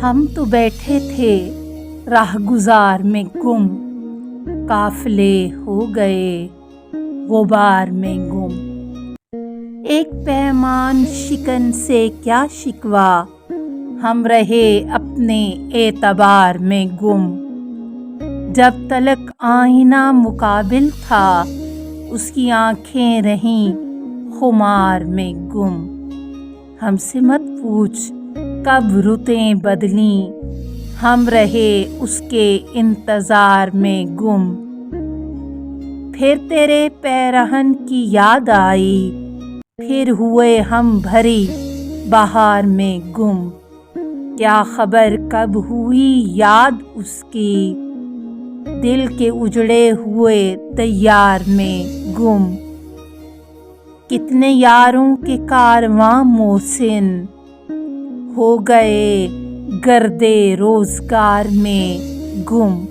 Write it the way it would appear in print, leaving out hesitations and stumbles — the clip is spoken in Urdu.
ہم تو بیٹھے تھے راہ گزار میں گم، قافلے ہو گئے غبار میں گم۔ ایک پیمان شکن سے کیا شکوہ، ہم رہے اپنے اعتبار میں گم۔ جب تلک آئینہ مقابل تھا، اس کی آنکھیں رہیں خمار میں گم۔ ہم سے مت پوچھ کب رتیں بدلیں، ہم رہے اس کے انتظار میں گم۔ پھر تیرے پیرہن کی یاد آئی، پھر ہوئے ہم بھری بہار میں گم۔ کیا خبر کب ہوئی یاد اس کی، دل کے اجڑے ہوئے دیار میں گم۔ کتنے یاروں کے کارواں محسن، ہو گئے گردِ روزگار میں گم۔